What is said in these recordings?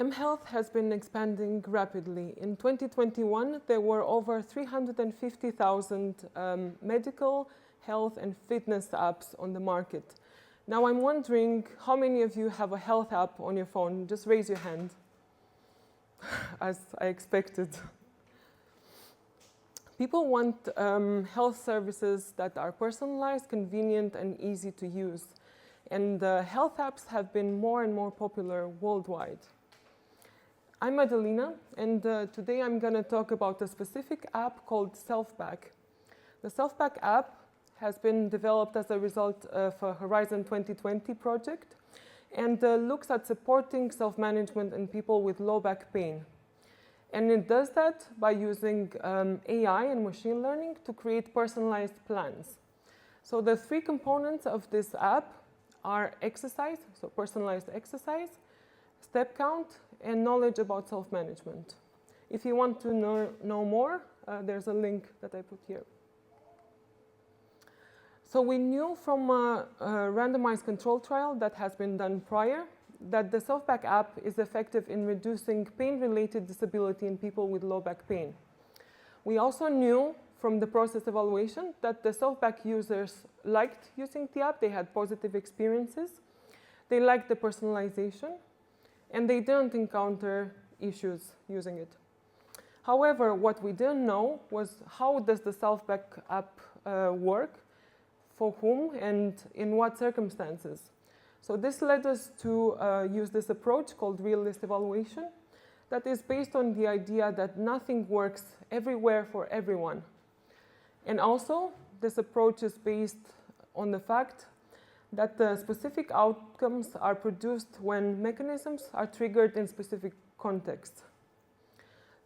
mHealth has been expanding rapidly. In 2021, there were over 350,000 medical, health, and fitness apps on the market. Now I'm wondering how many of you have a health app on your phone? Just raise your hand, as I expected. People want health services that are personalized, convenient, and easy to use. And health apps have been more and more popular worldwide. I'm Madalina, and today I'm going to talk about a specific app called SelfBack. The SelfBack app has been developed as a result of a Horizon 2020 project and looks at supporting self-management in people with low back pain. And it does that by using AI and machine learning to create personalized plans. So the three components of this app are exercise, so personalized exercise, step count, and knowledge about self-management. If you want to know more, there's a link that I put here. So we knew from a randomized control trial that has been done prior that the SelfBack app is effective in reducing pain-related disability in people with low back pain. We also knew from the process evaluation that the SelfBack users liked using the app. They had positive experiences. They liked the personalization, and they didn't encounter issues using it. However, what we didn't know was how does the SelfBack app work, for whom, and in what circumstances. So this led us to use this approach called realist evaluation that is based on the idea that nothing works everywhere for everyone. And also, this approach is based on the fact that the specific outcomes are produced when mechanisms are triggered in specific contexts.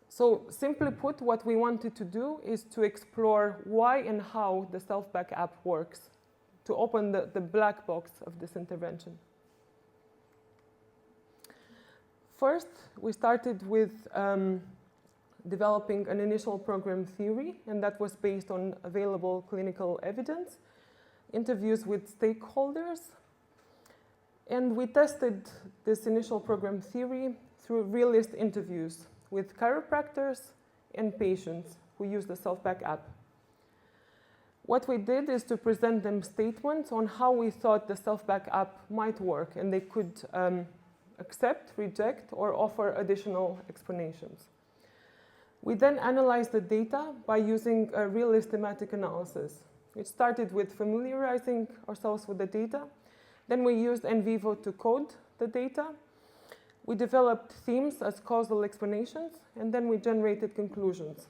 So simply put, what we wanted to do is to explore why and how the SelfBack app works, to open the black box of this intervention. First, we started with developing an initial program theory, and that was based on available clinical evidence, interviews with stakeholders, and we tested this initial program theory through realist interviews with chiropractors and patients who use the SelfBack app. What we did is to present them statements on how we thought the SelfBack app might work, and they could accept, reject, or offer additional explanations. We then analyzed the data by using a realist thematic analysis. It started with familiarizing ourselves with the data. Then we used NVivo to code the data. We developed themes as causal explanations, and then we generated conclusions.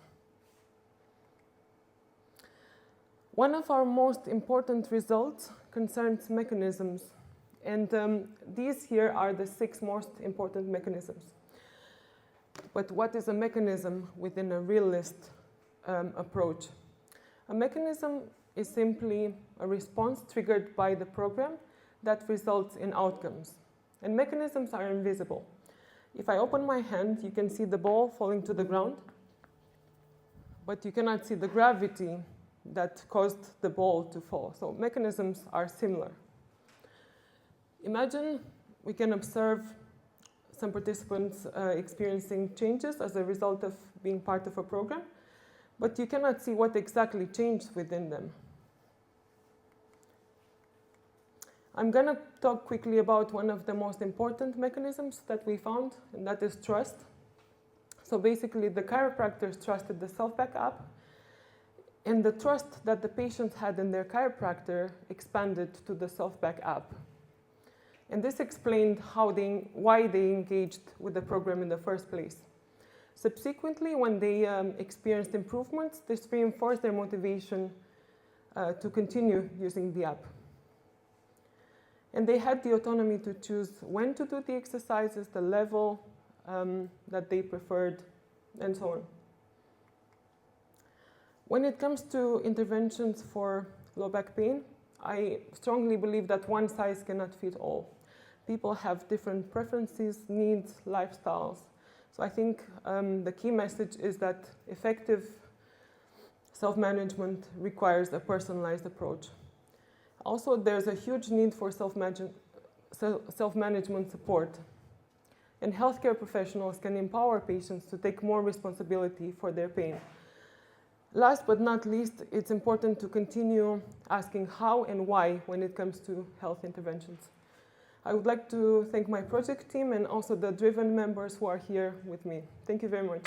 One of our most important results concerns mechanisms, and these here are the 6 most important mechanisms. But what is a mechanism within a realist approach? A mechanism is simply a response triggered by the program that results in outcomes. And mechanisms are invisible. If I open my hand, you can see the ball falling to the ground, but you cannot see the gravity that caused the ball to fall. So mechanisms are similar. Imagine we can observe some participants experiencing changes as a result of being part of a program, but you cannot see what exactly changed within them. I'm going to talk quickly about one of the most important mechanisms that we found, and that is trust. So basically, the chiropractors trusted the SelfBack app, and the trust that the patients had in their chiropractor expanded to the SelfBack app. And this explained why they engaged with the program in the first place. Subsequently, when they experienced improvements, this reinforced their motivation to continue using the app. And they had the autonomy to choose when to do the exercises, the level that they preferred, and so on. When it comes to interventions for low back pain, I strongly believe that one size cannot fit all. People have different preferences, needs, lifestyles. So I think the key message is that effective self-management requires a personalized approach. Also, there's a huge need for self-management support. and healthcare professionals can empower patients to take more responsibility for their pain. Last but not least, it's important to continue asking how and why when it comes to health interventions. I would like to thank my project team and also the driven members who are here with me. Thank you very much.